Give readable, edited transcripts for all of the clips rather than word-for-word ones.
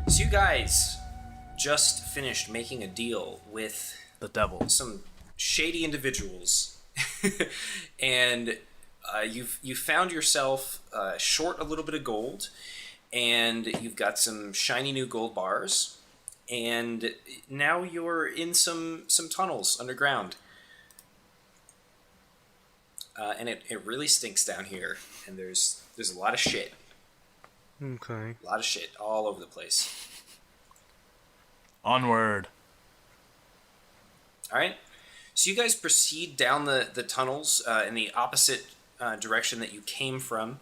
So you guys just finished making a deal with the devil, some shady individuals, and you found yourself short a little bit of gold, and you've got some shiny new gold bars, and now you're in some tunnels underground. And it really stinks down here, and there's a lot of shit. Okay. A lot of shit all over the place. Onward. All right. So you guys proceed down the tunnels in the opposite direction that you came from,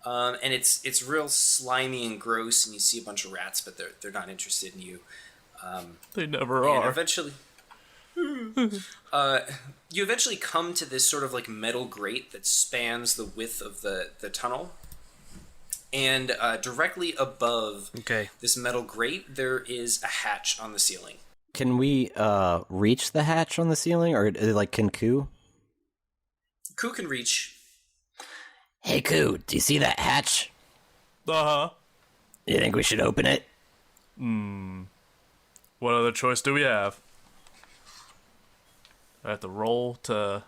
and it's real slimy and gross, and you see a bunch of rats, but they're not interested in you. They never are. Eventually, you eventually come to this sort of like metal grate that spans the width of the tunnel. And directly above this metal grate, there is a hatch on the ceiling. Can we reach the hatch on the ceiling, or like can Ku? Ku can reach. Hey Ku, do you see that hatch? Uh-huh. You think we should open it? What other choice do we have? I have to roll to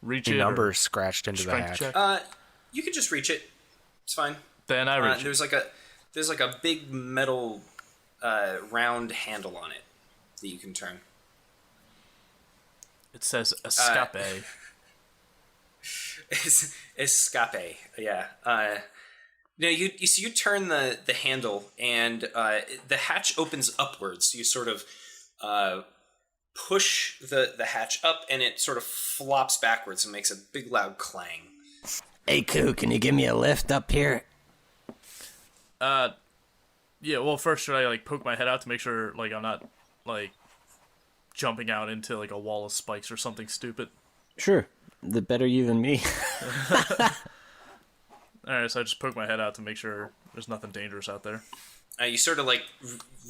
reach it. Numbers scratched into the hatch. Check? You can just reach it. It's fine. Then I reach it. There's like a big metal round handle on it that you can turn. It says escape. Escape, yeah. You turn the handle, and the hatch opens upwards. So you sort of push the hatch up, and it sort of flops backwards and makes a big loud clang. Hey Ku, can you give me a lift up here? Yeah, well, first should I, like, poke my head out to make sure, like, I'm not, like, jumping out into, like, a wall of spikes or something stupid? Sure. The better you than me. Alright, so I just poke my head out to make sure there's nothing dangerous out there. You sort of, like,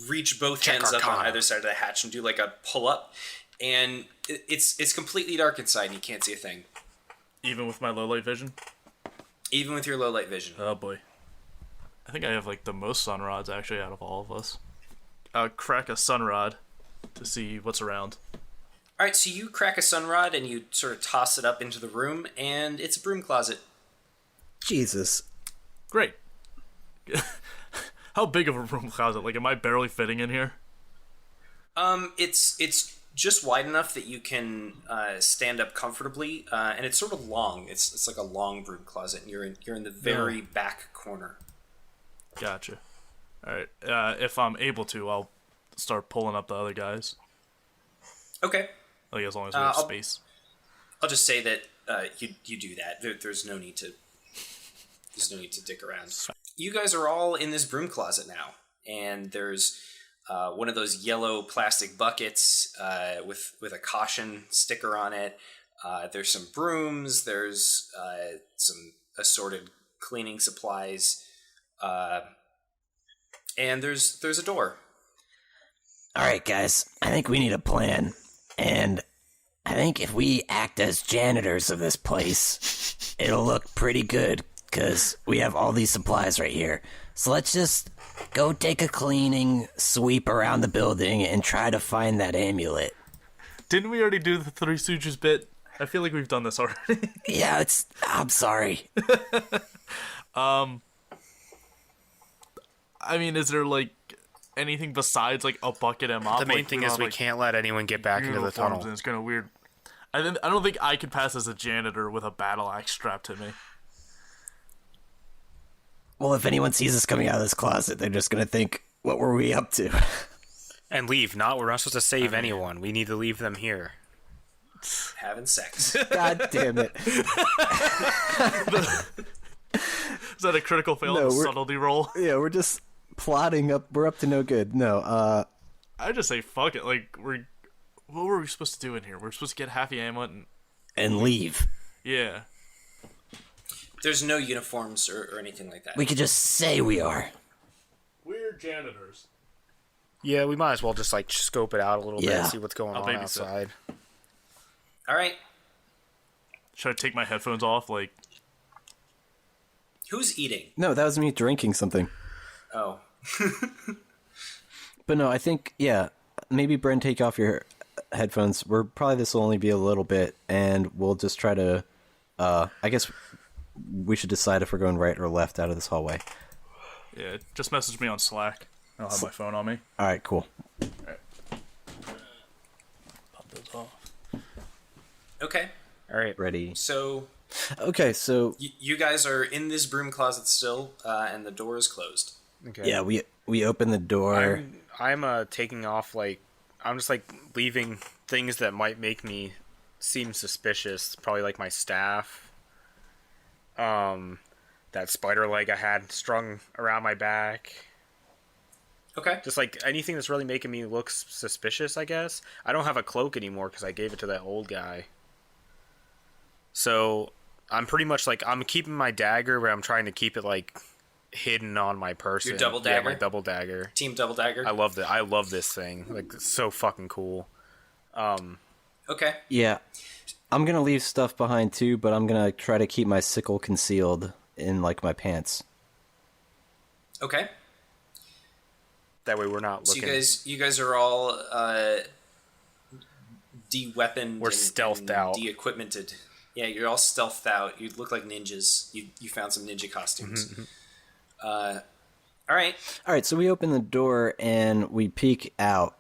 reach both hands up on either side of the hatch and do, like, a pull-up, and it's completely dark inside, and you can't see a thing. Even with my low-light vision? Even with your low-light vision. Oh, boy. I think I have, like, the most sun rods, actually, out of all of us. I'll crack a sun rod to see what's around. Alright, so you crack a sun rod, and you sort of toss it up into the room, and it's a broom closet. Jesus. Great. How big of a broom closet? Like, am I barely fitting in here? It's just wide enough that you can stand up comfortably, and it's sort of long. It's like a long broom closet, and you're in the very back corner. Gotcha. Alright, if I'm able to, I'll start pulling up the other guys. Okay. Like, as long as we have space. I'll just say that you do that. There's no need to dick around. You guys are all in this broom closet now, and there's one of those yellow plastic buckets with a caution sticker on it. There's some brooms. There's some assorted cleaning supplies. And there's a door. All right, guys. I think we need a plan. And I think if we act as janitors of this place, it'll look pretty good, because we have all these supplies right here. So let's just go take a cleaning sweep around the building and try to find that amulet. Didn't we already do the Three Stooges bit? I feel like we've done this already. Yeah, I'm sorry. I mean, is there, like, anything besides, like, a bucket and mop? The main like, thing is we can't let anyone get back into the tunnel. And it's kind of weird. I don't think I could pass as a janitor with a battle axe strapped to me. Well, if anyone sees us coming out of this closet, they're just going to think, what were we up to? And leave. We're not supposed to save anyone. We need to leave them here. Having sex. God damn it. Is that a critical fail on the subtlety roll? Yeah, we're just plotting up. We're up to no good. No, I just say fuck it. Like, what were we supposed to do in here? We're supposed to get half the amulet and leave. Yeah. There's no uniforms or anything like that. We could just say we are. We're janitors. Yeah, we might as well just, like, scope it out a little bit, see what's going on outside. All right. Should I take my headphones off? Like, who's eating? No, that was me drinking something. Oh. But no, I think, yeah, maybe Bren, take off your headphones. This will only be a little bit, and we'll just try to, I guess we should decide if we're going right or left out of this hallway. Yeah, just message me on Slack. I don't have my phone on me. All right, cool. All right. Pop those off. Okay. All right. Ready. So... Okay, so... You guys are in this broom closet still, and the door is closed. Okay. Yeah, we open the door. I'm taking off, like... I'm just, like, leaving things that might make me seem suspicious. Probably, like, my staff. That spider leg I had strung around my back. Okay. Just, like, anything that's really making me look suspicious, I guess. I don't have a cloak anymore because I gave it to that old guy. So, I'm pretty much, like, I'm keeping my dagger, but I'm trying to keep it, like, hidden on my person. Your double dagger? Yeah, my double dagger. Team double dagger? I love that. I love this thing. Like, it's so fucking cool. Okay. Yeah. I'm going to leave stuff behind, too, but I'm going to try to keep my sickle concealed in, like, my pants. Okay. That way we're not looking. So you guys are all de-weaponed. We're stealthed out. De-equipmented. Yeah, you're all stealthed out. You look like ninjas. You found some ninja costumes. All right. All right, so we open the door and we peek out.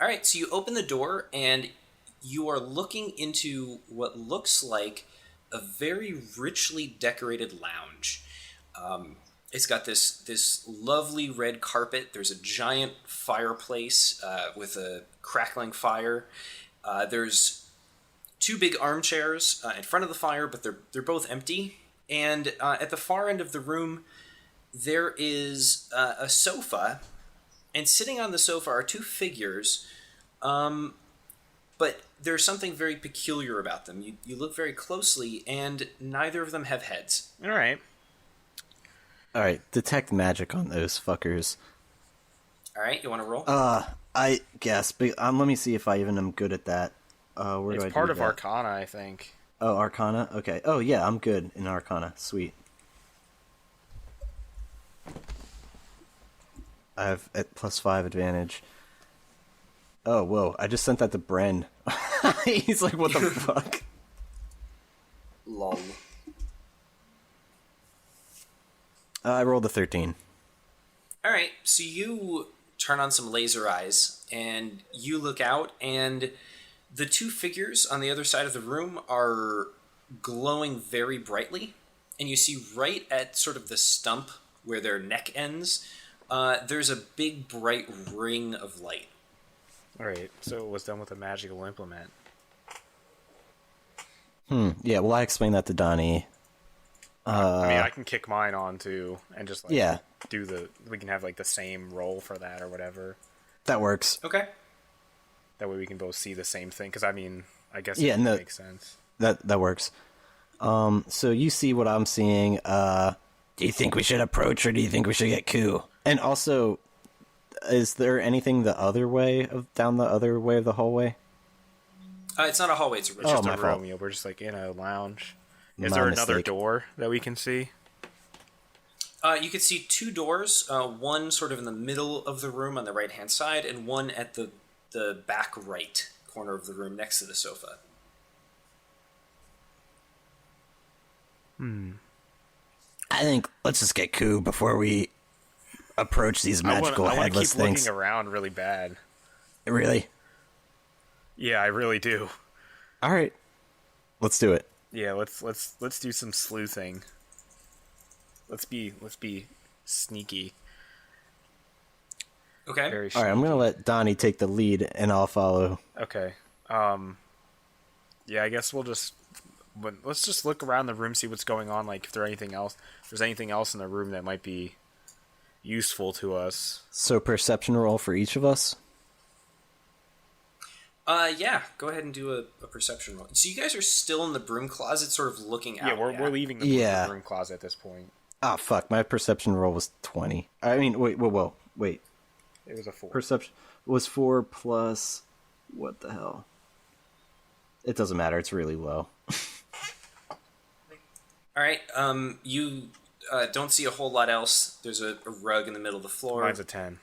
All right, so you open the door and you are looking into what looks like a very richly decorated lounge. It's got this lovely red carpet. There's a giant fireplace with a crackling fire. There's two big armchairs in front of the fire, but they're both empty. And at the far end of the room, there is a sofa, and sitting on the sofa are two figures. But there's something very peculiar about them. You look very closely, and neither of them have heads. All right. All right, detect magic on those fuckers. All right, you want to roll? I guess, but let me see if I even am good at that. Where do I It's part do of that? Arcana, I think. Oh, Arcana? Okay. Oh, yeah, I'm good in Arcana. Sweet. I have at +5 advantage. Oh, whoa. I just sent that to Bren. He's like, what the fuck? Lol. I rolled a 13. All right, so you turn on some laser eyes, and you look out, and the two figures on the other side of the room are glowing very brightly, and you see right at sort of the stump where their neck ends, there's a big bright ring of light. All right, so it was done with a magical implement. Yeah, well, I explained that to Donnie. I mean, I can kick mine on too, and just like Yeah. we can have like the same roll for that or whatever. That works. Okay. That way we can both see the same thing. Because I mean, I guess Yeah, it no. makes sense. That works. So you see what I'm seeing. Do you think we should approach, or do you think we should get Ku? And also, is there anything the other way down the other way of the hallway? It's not a hallway, it's a room. It's just my a fault. room. You know, we're just like in a lounge. Is My there another mistake. door that we can see? You can see two doors, one sort of in the middle of the room on the right-hand side, and one at the back right corner of the room next to the sofa. I think let's just get Ku before we approach these magical I want to headless keep things. looking around really bad. Really? Yeah, I really do. All right. Let's do it. Yeah, let's do some sleuthing. Let's be sneaky. Okay. Very All right, I'm sneaky. going to let Donnie take the lead, and I'll follow. Okay. Yeah, I guess let's just look around the room, see what's going on. Like, if there's anything else in the room that might be useful to us. So perception roll for each of us? Yeah, go ahead and do a perception roll. So you guys are still in the broom closet, sort of looking out. Yeah, we're leaving the Yeah. room closet at this point. Ah, fuck. My perception roll was 20. I mean, wait. It was a 4. Perception was 4 plus... What the hell? It doesn't matter. It's really low. All right. You don't see a whole lot else. There's a rug in the middle of the floor. Mine's a 10.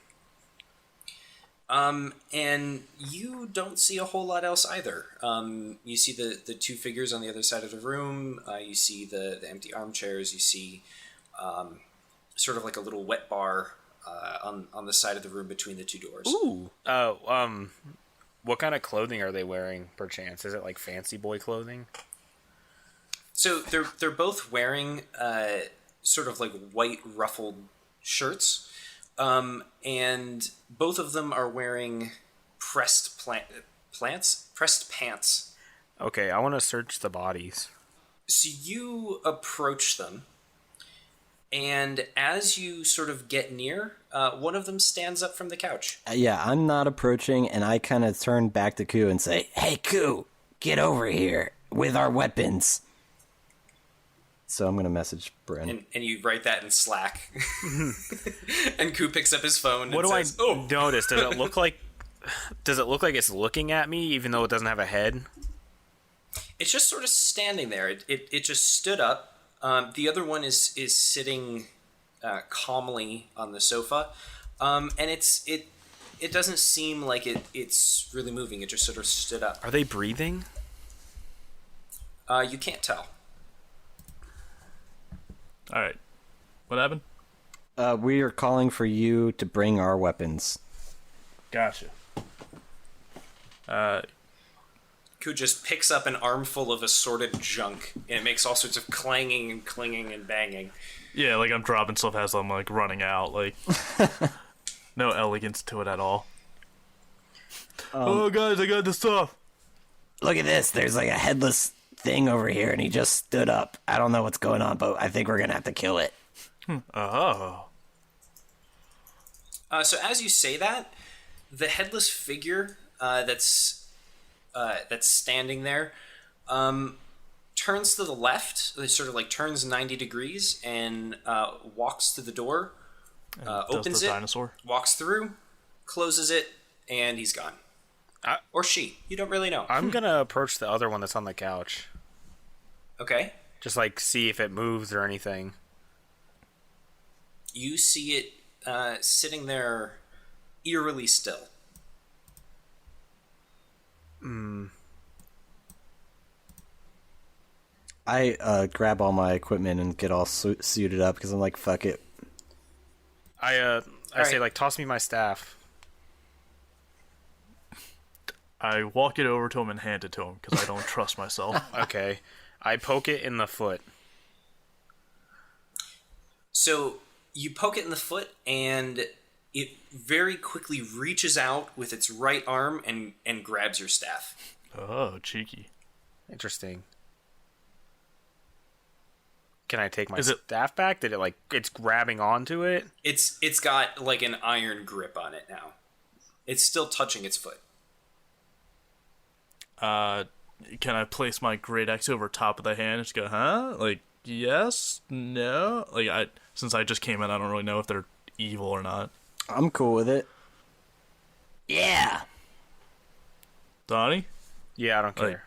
And you don't see a whole lot else either. You see the two figures on the other side of the room. You see the empty armchairs. You see sort of like a little wet bar on the side of the room between the two doors. Ooh. What kind of clothing are they wearing, perchance? Is it like fancy boy clothing? So they're both wearing sort of like white ruffled shirts, and both of them are wearing pressed pants. Okay, I want to search the bodies. So you approach them, and as you sort of get near, one of them stands up from the couch. Yeah, I'm not approaching, and I kind of turn back to Ku and say, "Hey, Ku, get over here with our weapons." So I'm going to message Bren. And you write that in Slack. And Ku picks up his phone What and do says, I notice? Does it look like it's looking at me even though it doesn't have a head? It's just sort of standing there. It just stood up. The other one is sitting calmly on the sofa. And it doesn't seem like it's really moving. It just sort of stood up. Are they breathing? You can't tell. All right. What happened? We are calling for you to bring our weapons. Gotcha. Ku just picks up an armful of assorted junk, and it makes all sorts of clanging and clinging and banging. Yeah, like I'm dropping stuff as I'm like running out. Like, no elegance to it at all. Oh, guys, I got the stuff. Look at this. There's like a headless thing over here, and he just stood up. I don't know what's going on, but I think we're going to have to kill it. Oh. So as you say that, the headless figure that's standing there turns to the left. It sort of like turns 90 degrees and walks to the door, opens it, dinosaur? walks through, closes it, and he's gone. Or she. You don't really know. I'm gonna approach the other one that's on the couch. Okay. Just like see if it moves or anything. You see it sitting there eerily still. I grab all my equipment and get all suited up because I'm like, fuck it. I say, right. like, toss me my staff. I walk it over to him and hand it to him because I don't trust myself. Okay. I poke it in the foot. So you poke it in the foot, and it very quickly reaches out with its right arm and grabs your staff. Oh, cheeky. Interesting. Can I take my staff back? Did it like it's grabbing onto it? It's got like an iron grip on it now. It's still touching its foot. Can I place my great axe over top of the hand and just go, huh? Like, yes? No? Like, since I just came in, I don't really know if they're evil or not. I'm cool with it. Yeah. Donnie? Yeah, I don't care. Like,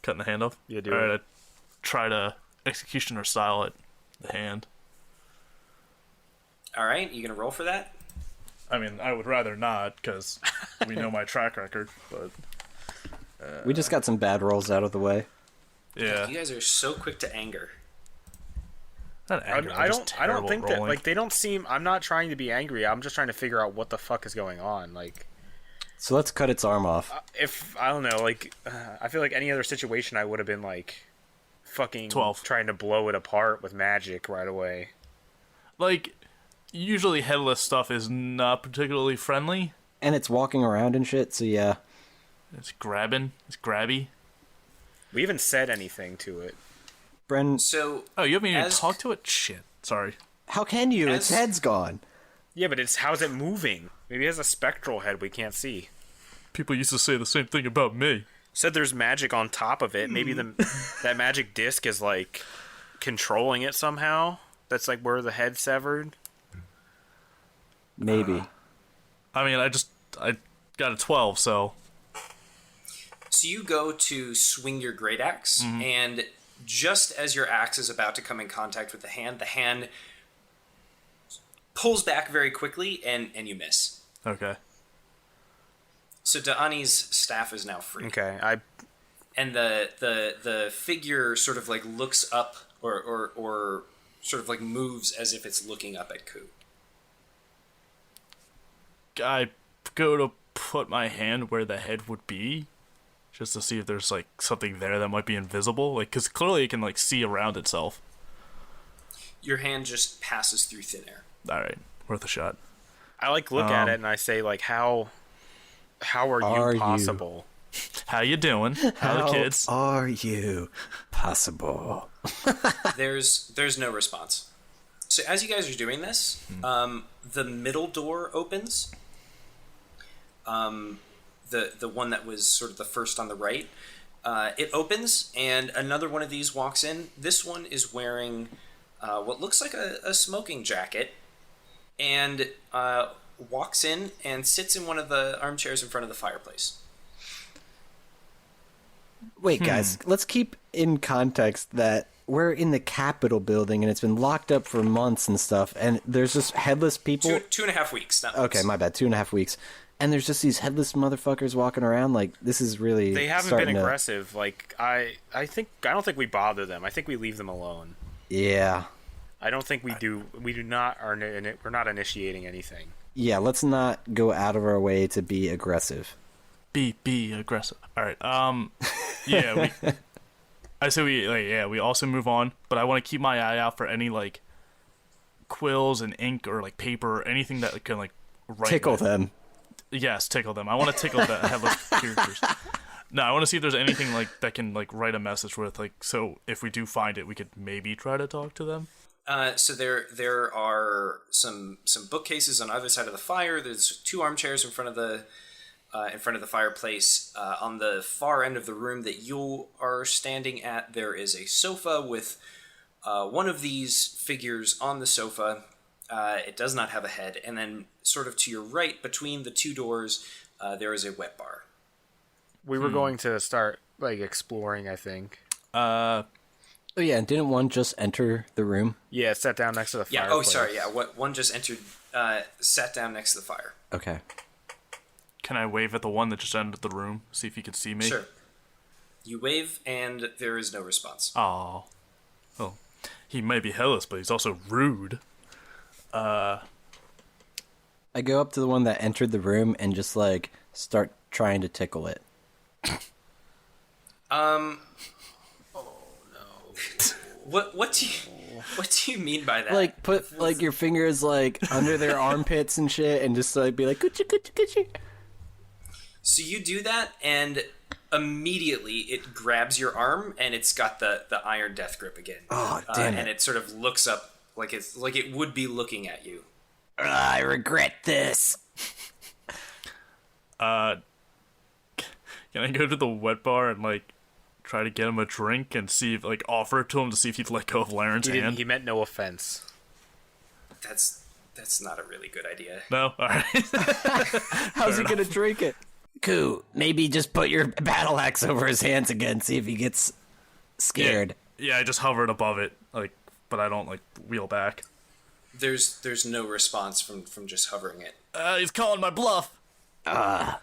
cutting the hand off? Yeah, do Alright, it. I try to executioner style it, the hand. All right, you gonna roll for that? I mean, I would rather not, because we know my track record, but... We just got some bad rolls out of the way. Yeah. You guys are so quick to anger. Not angry, I don't think rolling. that like they don't seem. I'm not trying to be angry. I'm just trying to figure out what the fuck is going on. Like, So let's cut its arm off. if I don't know, like I feel like any other situation I would have been like fucking 12. trying to blow it apart with magic right away. Like, usually headless stuff is not particularly friendly. And it's walking around and shit, so yeah. It's grabbing. It's grabby. We haven't said anything to it. Bren, So Oh, you haven't even As- talked to it? Shit. Sorry. how can you? Its As- head's gone. Yeah, but it's how's it moving? Maybe it has a spectral head we can't see. People used to say the same thing about me. Said there's magic on top of it. Maybe that magic disc is like controlling it somehow. That's like where the head severed. Maybe. I mean, I got a 12, so... So you go to swing your great axe, and just as your axe is about to come in contact with the hand pulls back very quickly, and you miss. Okay. So Da'ani's staff is now free. Okay, And the figure sort of like looks up or sort of like moves as if it's looking up at Ku. I go to put my hand where the head would be, just to see if there's like something there that might be invisible, like because clearly it can like see around itself. Your hand just passes through thin air. All right, worth a shot. I like look at it and I say like, how are you possible? How you doing? How the kids? Are you possible? There's no response. So as you guys are doing this, the middle door opens. The one that was sort of the first on the right, it opens, and another one of these walks in. This one is wearing what looks like a smoking jacket, and walks in and sits in one of the armchairs in front of the fireplace. Wait, guys, let's keep in context that we're in the Capitol building and it's been locked up for months and stuff, and there's just headless people. 2.5 weeks. Not okay, months. my bad. 2.5 weeks. And there's just these headless motherfuckers walking around. Like, this is really. They haven't been aggressive. Like, I don't think we bother them. I think we leave them alone. Yeah. I don't think we do. We do not. We're not initiating anything. Yeah, let's not go out of our way to be aggressive. Be aggressive. All right. Yeah. I say we also move on, but I want to keep my eye out for any like quills and ink or like paper or anything that can like write tickle them. Yes, tickle them. I want to tickle the headless characters. No, I want to see if there's anything like that can like write a message with, like, so if we do find it, we could maybe try to talk to them. So there are some bookcases on either side of the fire. There's 2 armchairs in front of the fireplace. On the far end of the room that you are standing at, there is a sofa with one of these figures on the sofa. It does not have a head, and then sort of to your right, between the 2 doors, there is a wet bar. We were going to start like exploring, I think. Oh yeah, and didn't one just enter the room? Yeah, sat down next to the fire. Yeah. Oh, sorry. Yeah. One just entered, sat down next to the fire. Okay. Can I wave at the one that just entered the room, see if he can see me? Sure. You wave, and there is no response. Oh. Well, he may be headless, but he's also rude. I go up to the one that entered the room and just like start trying to tickle it. Oh no. What do you mean by that? Like put like your fingers like under their armpits and shit, and just like be like coochie coochie coochie. So you do that, and immediately it grabs your arm, and it's got the iron death grip again. Oh damn it! And it sort of looks up like it would be looking at you. I regret this. Can I go to the wet bar and like try to get him a drink and see if like offer it to him to see if he'd let go of Laryn's hand? He meant no offense. That's not a really good idea. No? Alright. How's he gonna drink it? Ku, maybe just put your battle axe over his hands again, see if he gets scared. Yeah, I just hovered above it, like, but I don't like wheel back. There's no response from just hovering it. He's calling my bluff.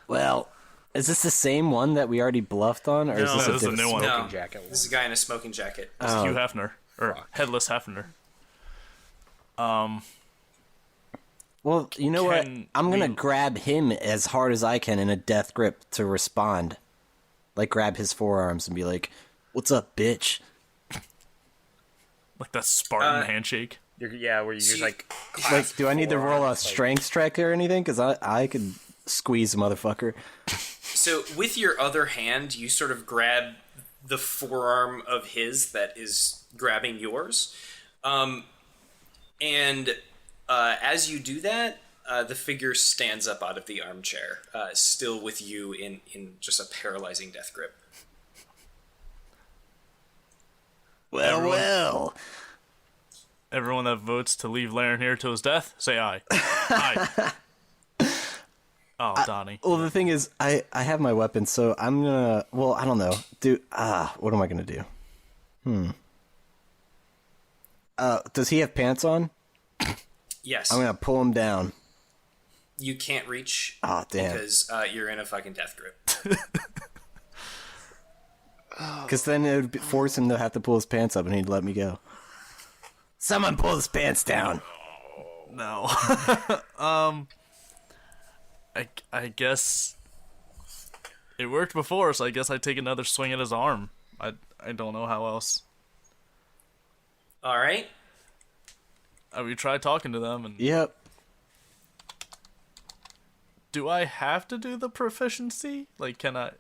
Well, is this the same one that we already bluffed on, or is No, this this is a new one. No, Jacket. this is a guy in a smoking jacket. This is Hugh Hefner, or Headless Hefner. Well, you know what? Can I'm gonna we- grab him as hard as I can in a death grip to respond. Like, grab his forearms and be like, "What's up, bitch?" Like that Spartan handshake. Where you just like. Like, do I need to roll a forearms, strength check or anything? Because I could squeeze a motherfucker. So with your other hand, you sort of grab the forearm of his that is grabbing yours. And as you do that, the figure stands up out of the armchair, still with you in just a paralyzing death grip. Well. Everyone that votes to leave Laryn here to his death, say aye. Aye. Oh, Donnie. Well, the thing is, I have my weapon, so I'm gonna. Well, I don't know. What am I gonna do? Does he have pants on? Yes. I'm gonna pull him down. You can't reach. Oh, damn. Because you're in a fucking death grip. Because then it would force him to have to pull his pants up and he'd let me go. Someone pull his pants down. No. I guess it worked before, so I guess I'd take another swing at his arm. I don't know how else. All right. We tried talking to them, and Yep. do I have to do the proficiency? Like, can I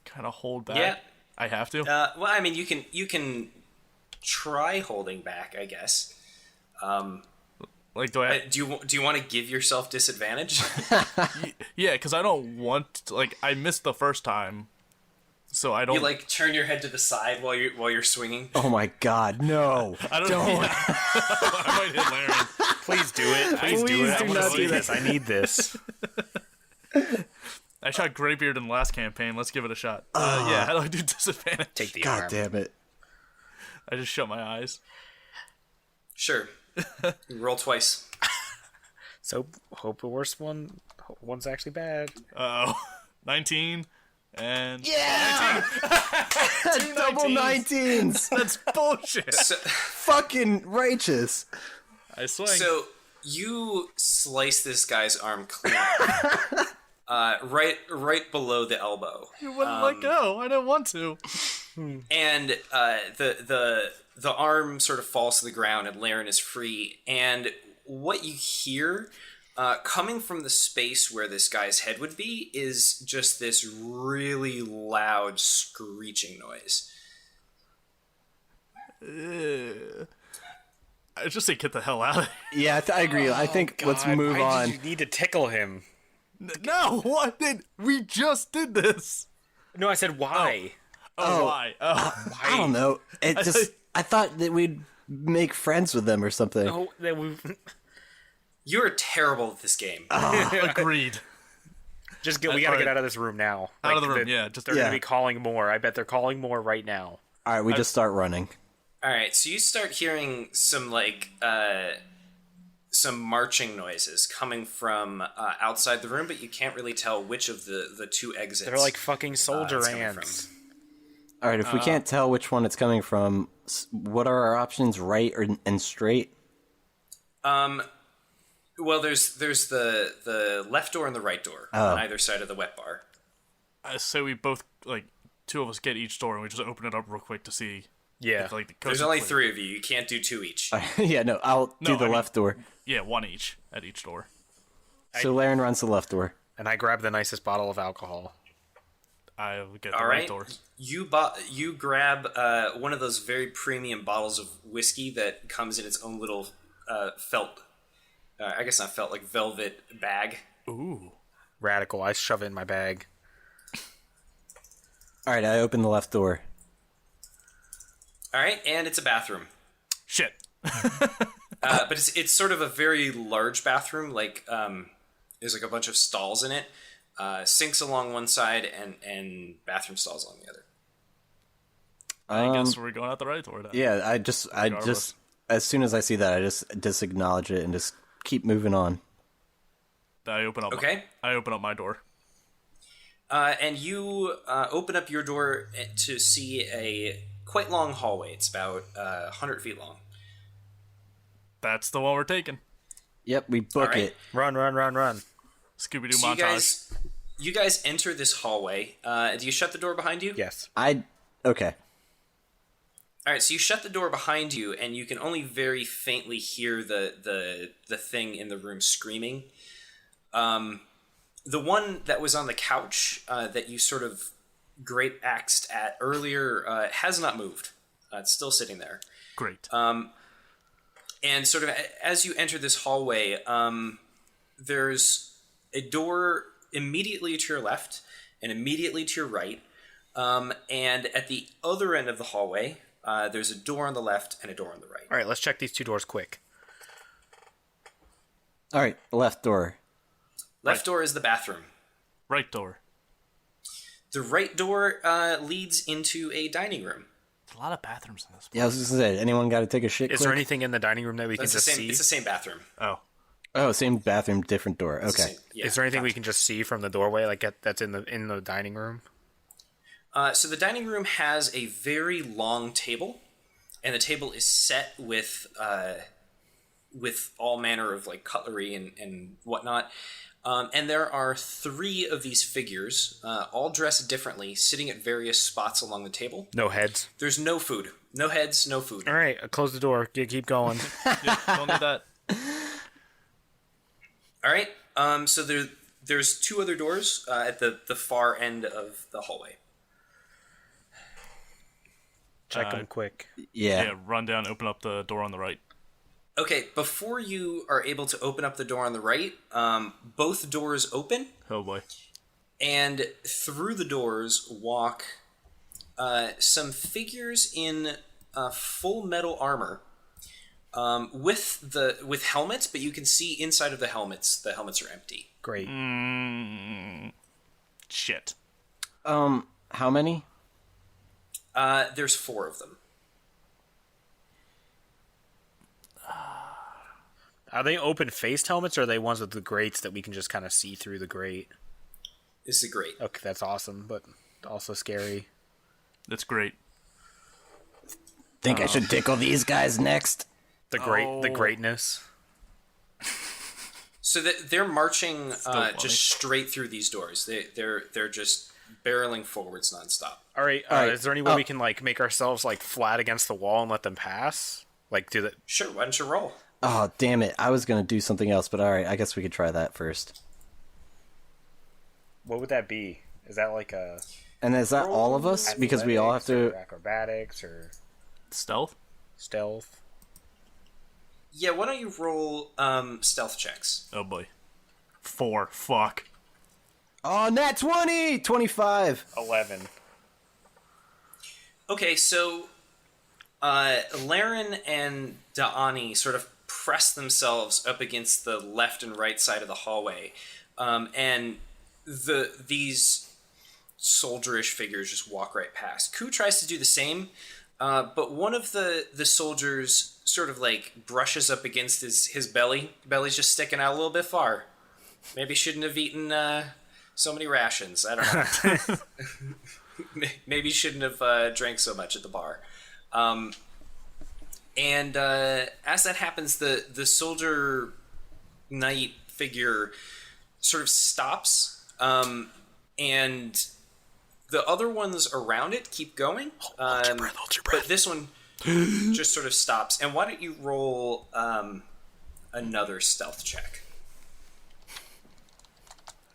kind of hold back? Yeah. I have to. Well, I mean, you can try holding back, I guess. Like, do I? Do you want to give yourself disadvantage? Yeah, because I don't want to, like, I missed the first time, so I don't. You like turn your head to the side while you're swinging. Oh my god, no. I don't. Yeah. I might hit Laryn. Please do it. Please do it. I want to see this. I need this. I shot Greybeard in the last campaign. Let's give it a shot. Yeah, how do I do disadvantage? Take the God arm. damn it. I just shut my eyes. Sure. Roll twice. So hope the worst one's actually bad. 19 and Yeah! Double 19s! that's bullshit. Fucking righteous. I swing. So you slice this guy's arm clean, right below the elbow, You wouldn't let go. I didn't want to. and the arm sort of falls to the ground, and Laryn is free. And what you hear, coming from the space where this guy's head would be, is just this really loud screeching noise. I just say get the hell out of here. Yeah, I agree. I think let's move Why on. did you need to tickle him? No, what did we just did this? No, I said why. Oh, why? Oh, I don't know. It just I thought that we'd make friends with them or something. No, that we You're terrible at this game. agreed. just get. We gotta get out of this room now. Out of the room, yeah. They're gonna be calling more. I bet they're calling more right now. All right, we just start running. All right, so you start hearing some some marching noises coming from outside the room, but you can't really tell which of the two exits. They're like fucking soldier it's coming ants. All right, if we can't tell which one it's coming from, what are our options, right and straight? Well, there's the left door and the right door on either side of the wet bar. I say we both, like, two of us get each door and we just open it up real quick to see. Yeah. If, like, the There's coast only is clear. 3 of you. You can't do 2 each. Yeah, no, I'll do the I mean- left door. Yeah, one each at each door. So Laryn runs the left door. And I grab the nicest bottle of alcohol. I get the All right right, door. you grab one of those very premium bottles of whiskey that comes in its own little felt. I guess not felt, like velvet bag. Ooh. Radical. I shove it in my bag. All right, I open the left door. All right, and it's a bathroom. Shit. But it's sort of a very large bathroom. Like there's like a bunch of stalls in it, sinks along one side and bathroom stalls along the other. I guess we're going out the right door then. Yeah, I just as soon as I see that, I just disacknowledge it and just keep moving on. I open up. Okay. I open up my door. And you open up your door to see a quite long hallway. It's about 100 feet long. That's the one we're taking. Yep, we book right. it. Run. Scooby-Doo So montage. you guys enter this hallway. Do you shut the door behind you? Yes. Okay. All right, so you shut the door behind you, and you can only very faintly hear the thing in the room screaming. The one that was on the couch that you sort of great axed at earlier has not moved. It's still sitting there. Great. And sort of as you enter this hallway, there's a door immediately to your left and immediately to your right. And at the other end of the hallway, there's a door on the left and a door on the right. All right, let's check these 2 doors quick. All right, left door. Left door is the bathroom. Right door. The right door leads into a dining room. There's a lot of bathrooms in this place. Yeah, I was just gonna say, anyone got to take a shit? Is quick? there anything in the dining room that we can It's just the see? same bathroom. Oh. Oh, same bathroom, different door. Okay. Yeah, Is there anything we can just see from the doorway, like that's in the dining room? So the dining room has a very long table, and the table is set with all manner of like cutlery and whatnot. And there are 3 of these figures, all dressed differently, sitting at various spots along the table. No heads. There's no food. No heads, no food. All right, close the door. Keep going. Yeah, don't do that. All right. So there's 2 other doors at the far end of the hallway. Check them quick. Yeah, run down, open up the door on the right. Okay, before you are able to open up the door on the right, both doors open, Oh boy. and through the doors walk some figures in full metal armor, with helmets, but you can see inside of the helmets are empty. Great. Shit. How many? There's 4 of them. Are they open-faced helmets, or are they ones with the grates that we can just kind of see through the grate? This is great. Okay, that's awesome, but also scary. That's great. Think I should tickle these guys next? The greatness. So they're marching funny. just straight through these doors. They're just barreling forwards nonstop. All right. All right. Is there any way we can like make ourselves like flat against the wall and let them pass? Like do that? Sure, why don't you roll? Oh, damn it. I was going to do something else, but alright, I guess we could try that first. What would that be? Is that like a And is that all of us? Because we all have athletics to... or acrobatics or Stealth? stealth? Yeah, why don't you roll stealth checks? Oh boy. 4. Fuck. Oh, nat 20! 25! 11. Okay, so Laryn and Da'ani sort of press themselves up against the left and right side of the hallway, and these soldierish figures just walk right past. Ku tries to do the same, but one of the soldiers sort of like brushes up against his belly. The belly's just sticking out a little bit far. Maybe shouldn't have eaten so many rations. I don't know. Maybe shouldn't have drank so much at the bar. And as that happens, the soldier knight figure sort of stops, and the other ones around it keep going. Hold your breath. But this one just sort of stops. And why don't you roll another stealth check?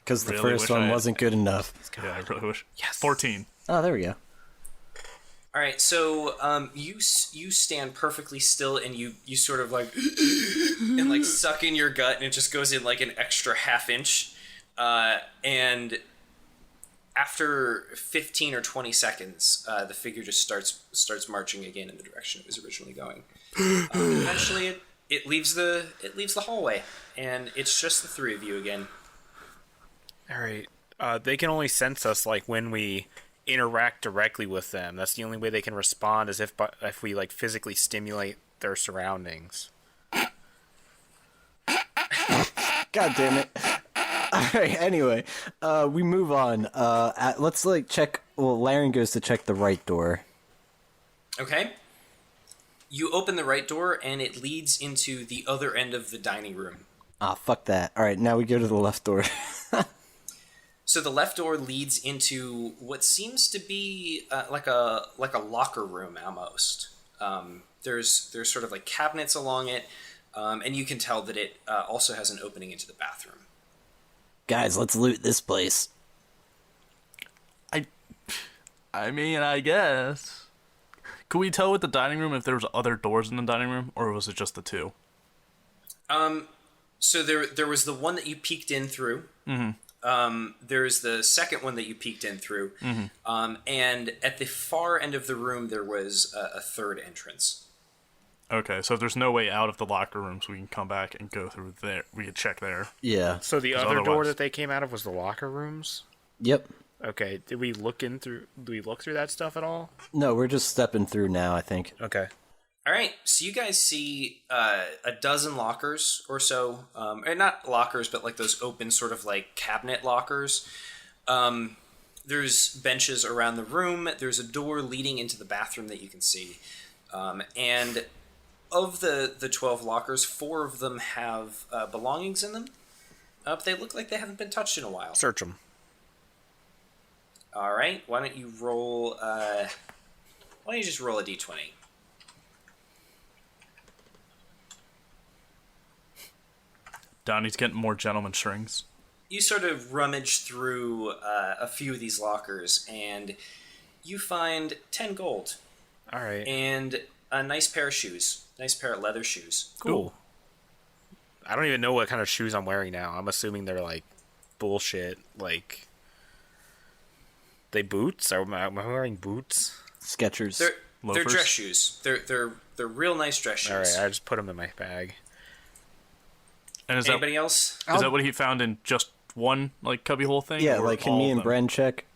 Because the Really first wish I one had- wasn't good enough. Yeah, I really wish. Yes. 14. Oh, there we go. All right, so you stand perfectly still, and you sort of like and like suck in your gut, and it just goes in like an extra half inch, and after 15 or 20 seconds, the figure just starts marching again in the direction it was originally going. Eventually, it leaves the hallway, and it's just the 3 of you again. All right. They can only sense us like when we interact directly with them. That's the only way they can respond, is if we like physically stimulate their surroundings. God damn it. Alright, anyway, we move on. Let's like check... Well, Laryn goes to check the right door. Okay. You open the right door, and it leads into the other end of the dining room. Ah, fuck that. Alright, now we go to the left door. So the left door leads into what seems to be like a locker room almost. There's sort of like cabinets along it, and you can tell that it also has an opening into the bathroom. Guys, let's loot this place. I mean, I guess. Could we tell with the dining room if there was other doors in the dining room, or was it just the 2? So there was the one that you peeked in through. Mm-hmm. There's the second one that you peeked in through. Mm-hmm. And at the far end of the room, there was a third entrance. Okay, so if there's no way out of the locker rooms, we can come back and go through there. We could check there. Yeah. So the 'Cause other door otherwise- that they came out of was the locker rooms? Yep. Okay. Do we look through that stuff at all? No, we're just stepping through now, I think. Okay. All right, so you guys see a dozen lockers or so, and not lockers, but like those open sort of like cabinet lockers. There's benches around the room. There's a door leading into the bathroom that you can see. And of the 12 lockers, 4 of them have belongings in them. But they look like they haven't been touched in a while. Search them. All right, why don't you roll... why don't you just roll a d20? Donnie's getting more gentleman strings. You sort of rummage through a few of these lockers, and you find 10 gold. All right. And a nice pair of shoes. Nice pair of leather shoes. Cool. I don't even know what kind of shoes I'm wearing now. I'm assuming they're like bullshit. Like, they boots? Am I wearing boots? Skechers. They're dress shoes. They're real nice dress shoes. All right, I just put them in my bag. And is Anybody else? Is that what he found in just one like cubbyhole thing? Yeah, or like can all me of and them? Bren check?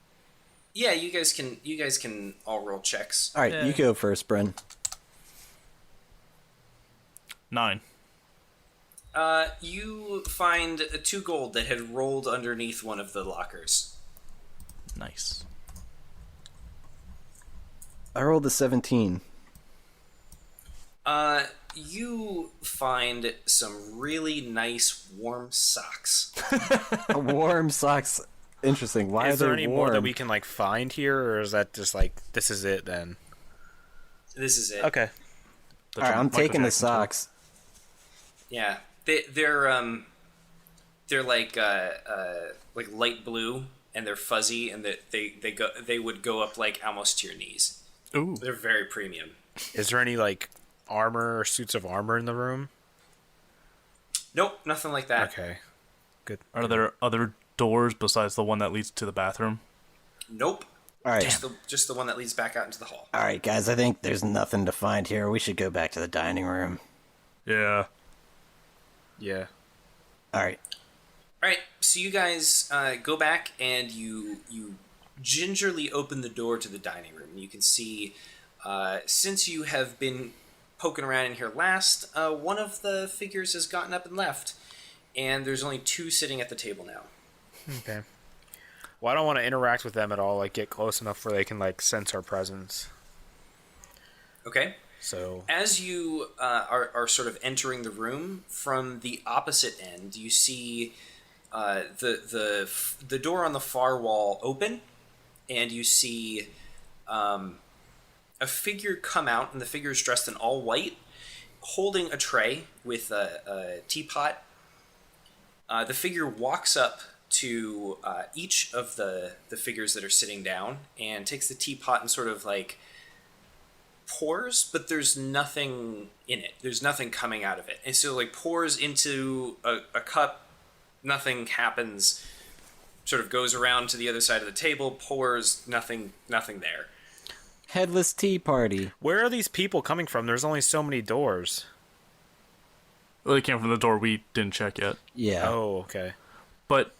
Yeah, you guys can all roll checks. All right, Yeah. you go first, Bren. 9. You find 2 gold that had rolled underneath one of the lockers. Nice. I rolled a 17. You find some really nice warm socks. Warm socks. Interesting. Why Is are there they any warm? more that we can like find here, or is that just like this is it then? This is it. Okay. All right, I'm Michael taking the Jackson tour. socks. Yeah, they're like light blue, and they're fuzzy, and they would go up like almost to your knees. Ooh. They're very premium. Is there any like armor or suits of armor in the room? Nope, nothing like that. Okay. Good. Are there other doors besides the one that leads to the bathroom? Nope. All right. Just the one that leads back out into the hall. All right, guys, I think there's nothing to find here. We should go back to the dining room. Yeah. Yeah. All right. All right, so you guys go back and you gingerly open the door to the dining room. You can see, since you have been poking around in here last, one of the figures has gotten up and left, and there's only 2 sitting at the table now. Okay. Well, I don't want to interact with them at all. Like, get close enough where they can like sense our presence. Okay. So. As you are sort of entering the room, from the opposite end, you see the door on the far wall open, and you see a figure come out, and the figure is dressed in all white, holding a tray with a teapot. The figure walks up to each of the figures that are sitting down and takes the teapot and sort of like pours, but there's nothing in it. There's nothing coming out of it. And so like pours into a cup, nothing happens, sort of goes around to the other side of the table, pours, nothing there. Headless tea party. Where are these people coming from? There's only so many doors. Well, they came from the door we didn't check yet. Yeah. Oh, okay. But,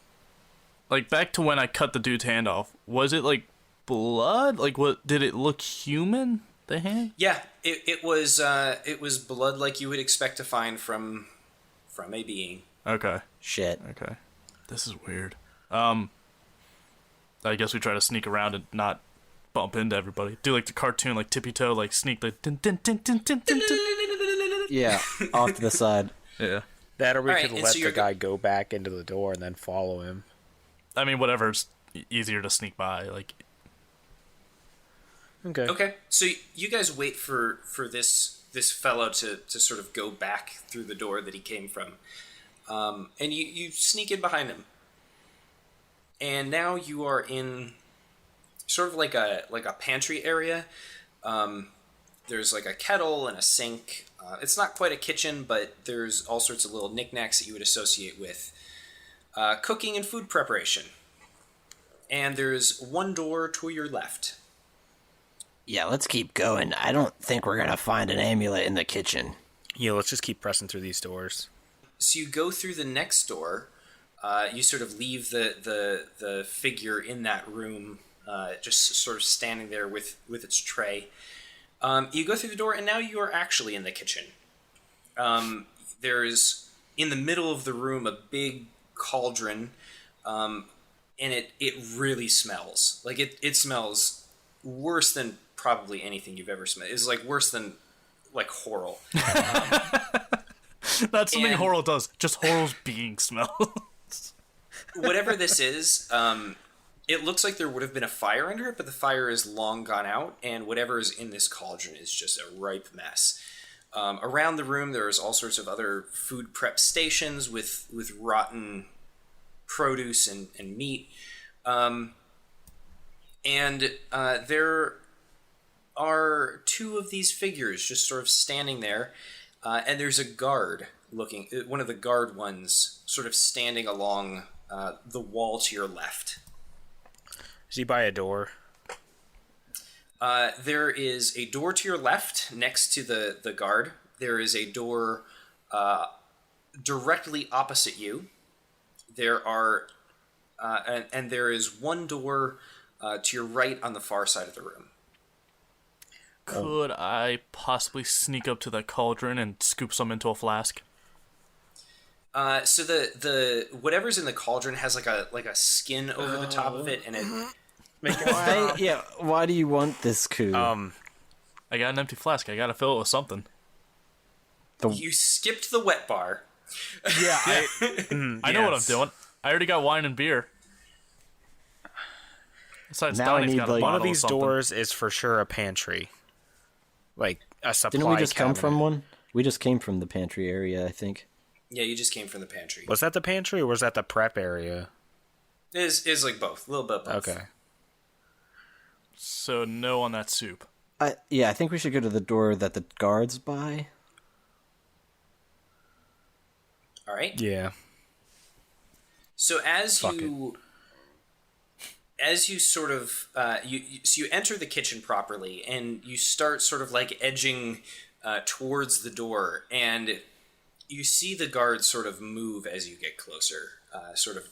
like, back to when I cut the dude's hand off, was it, like, blood? Like, what, did it look human, the hand? Yeah, it was blood like you would expect to find from a being. Okay. Shit. Okay. This is weird. I guess we try to sneak around and not bump into everybody. Do, like, the cartoon, like, tippy-toe, like, sneak the... Dun, dun, dun, dun, dun, dun, dun. Yeah, off to the side. Yeah. That, or we All right, could and let so the you're guy go back into the door and then follow him. I mean, whatever's easier to sneak by, like... Okay. Okay, so you guys wait for this fellow to sort of go back through the door that he came from, and you sneak in behind him, and now you are in sort of like a pantry area. There's like a kettle and a sink. It's not quite a kitchen, but there's all sorts of little knickknacks that you would associate with cooking and food preparation. And there's one door to your left. Yeah, let's keep going. I don't think we're gonna find an amulet in the kitchen. Yeah, let's just keep pressing through these doors. So you go through the next door. You sort of leave the figure in that room, just sort of standing there with its tray. You go through the door, and now you are actually in the kitchen. There's, in the middle of the room, a big cauldron, and it really smells. Like, it smells worse than probably anything you've ever smelled. It's, like, worse than, like, Horrell. That's something Horrell does. Just Horrell's being smells. Whatever this is, it looks like there would have been a fire under it, but the fire is long gone out, and whatever is in this cauldron is just a ripe mess. Around the room, there's all sorts of other food prep stations with rotten produce and meat. There are two of these figures just sort of standing there, and there's a guard one of the guard ones sort of standing along the wall to your left. Is he by a door? There is a door to your left next to the guard. There is a door directly opposite you. There are, and there is one door to your right on the far side of the room. Could I possibly sneak up to the cauldron and scoop some into a flask? So the whatever's in the cauldron has like a skin over the top of it, and it. Why do you want this, Ku? I got an empty flask. I gotta fill it with something. You skipped the wet bar. Yeah, I know what I'm doing. I already got wine and beer. Besides, Now I Donnie's need, got a like- bottle One of these something. doors is for sure a pantry. Like a supply Didn't we just come cabinet. from one? We just came from the pantry area, I think. Yeah, you just came from the pantry. Was that the pantry or was that the prep area? Is like both, a little bit of both. Okay. So no on that soup. I think we should go to the door that the guards by. All right. Yeah. So as Fuck you sort of you enter the kitchen properly, and you start sort of like edging towards the door, and you see the guard sort of move as you get closer, sort of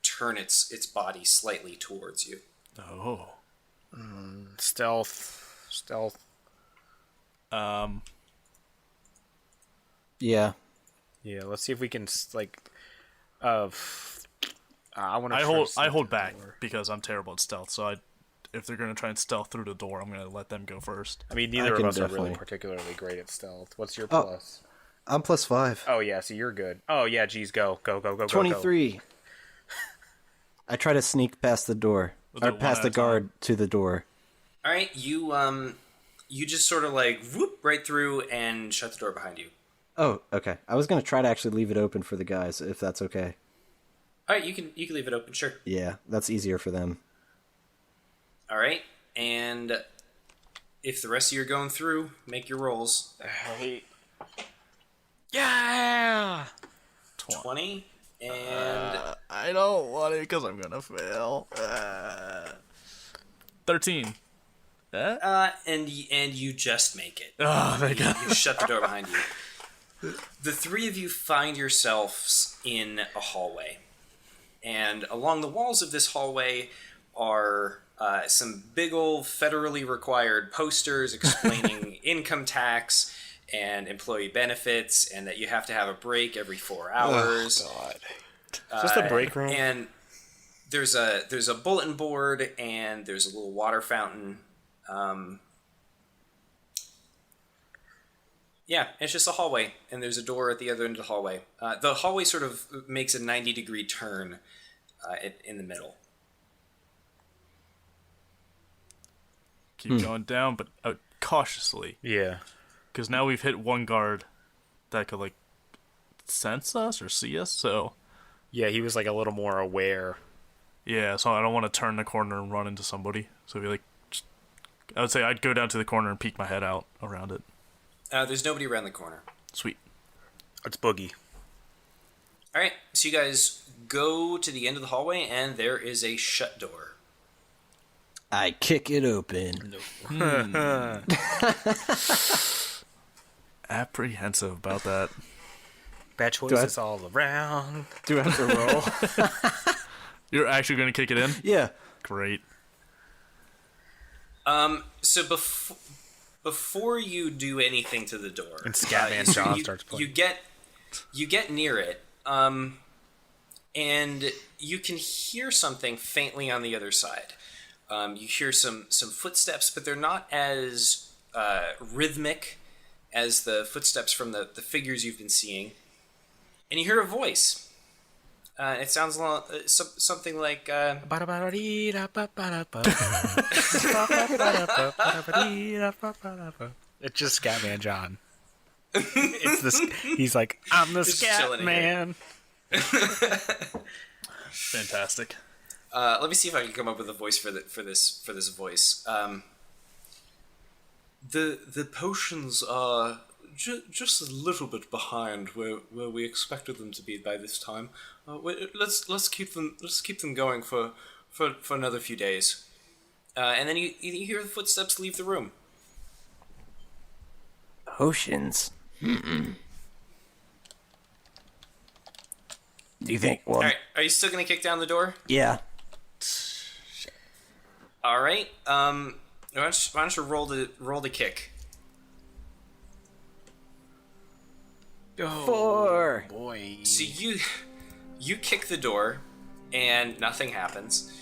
turn its body slightly towards you. Oh. Stealth. Yeah. Yeah, let's see if we can I want to. I hold back because I'm terrible at stealth. So if they're gonna try and stealth through the door, I'm gonna let them go first. I mean, neither I of can us are definitely- really particularly great at stealth. What's your Oh. plus? I'm +5. Oh yeah, so you're good. Oh yeah, geez, go. 23. I try to sneak past the door. We'll do Or it one past at the a time. guard to the door. All right, you just sort of like whoop right through and shut the door behind you. Oh, okay. I was gonna try to actually leave it open for the guys, if that's okay. All right, you can leave it open, sure. Yeah, that's easier for them. All right, and if the rest of you are going through, make your rolls. Yeah. 20 and I don't want it because I'm gonna fail. 13. and you just make it. Oh, thank God. You shut the door behind you. The three of you find yourselves in a hallway, and along the walls of this hallway are some big old federally required posters explaining income tax and employee benefits, and that you have to have a break every 4 hours. God. Is this the break room? And there's a bulletin board, and there's a little water fountain. Yeah, it's just a hallway, and there's a door at the other end of the hallway. The hallway sort of makes a 90-degree turn in the middle. Keep going down, but cautiously. Yeah. Because now we've hit one guard that could, like, sense us or see us, so... Yeah, he was like a little more aware. Yeah, so I don't want to turn the corner and run into somebody. So if you, like... I would say I'd go down to the corner and peek my head out around it. There's nobody around the corner. Sweet. It's Boogie. All right, so you guys go to the end of the hallway, and there is a shut door. I kick it open. Apprehensive about that. Bad choices all around. Do I have to roll? You're actually going to kick it in? Yeah. Great. So before you do anything to the door, And Scatman John starts playing. You get near it, and you can hear something faintly on the other side. You hear some footsteps, but they're not as rhythmic as the footsteps from the figures you've been seeing. And you hear a voice. It sounds something like... It's just Scatman John. It's this. He's like, I'm the Scat Man. Fantastic. Let me see if I can come up with a voice for this voice. The potions are just a little bit behind where we expected them to be by this time. Let's keep them going for another few days. And then you hear the footsteps leave the room. Potions. Do you think? Well, All right, are you still gonna kick down the door? yeah. All right. Why don't you roll the kick? Oh, 4. boy. So you kick the door, and nothing happens.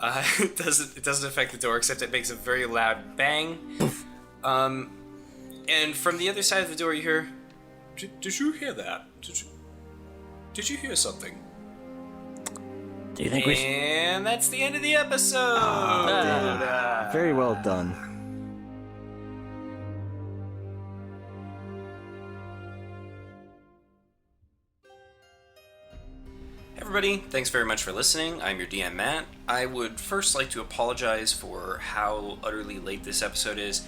It doesn't affect the door, except it makes a very loud bang. And from the other side of the door, you hear, "Did you hear that? Did you hear something?" Do you think we should? And that's the end of the episode. Very well done. Everybody, thanks very much for listening. I'm your DM, Matt. I would first like to apologize for how utterly late this episode is.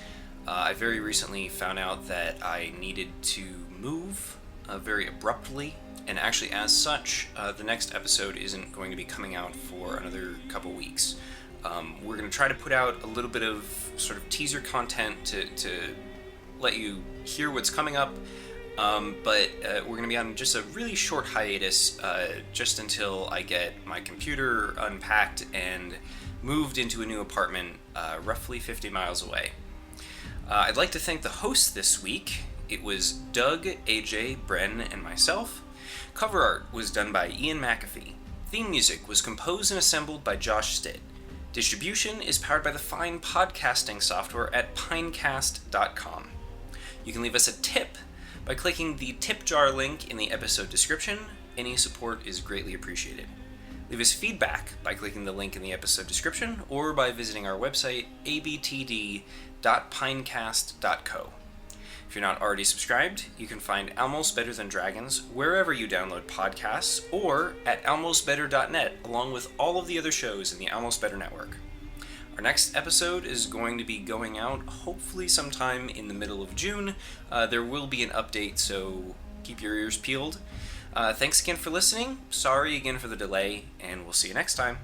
I very recently found out that I needed to move very abruptly, and actually as such, the next episode isn't going to be coming out for another couple weeks. We're going to try to put out a little bit of sort of teaser content to let you hear what's coming up, but we're going to be on just a really short hiatus just until I get my computer unpacked and moved into a new apartment roughly 50 miles away. I'd like to thank the hosts this week. It was Doug, AJ, Bren, and myself. Cover art was done by Ian McAfee. Theme music was composed and assembled by Josh Stitt. Distribution is powered by the fine podcasting software at pinecast.com. You can leave us a tip by clicking the tip jar link in the episode description. Any support is greatly appreciated. Leave us feedback by clicking the link in the episode description or by visiting our website, abtd.pinecast.co. If you're not already subscribed, you can find Almost Better Than Dragons wherever you download podcasts or at almostbetter.net, along with all of the other shows in the Almost Better network. Our next episode is going to be going out hopefully sometime in the middle of June. There will be an update, so keep your ears peeled. Thanks again for listening. Sorry again for the delay, and we'll see you next time.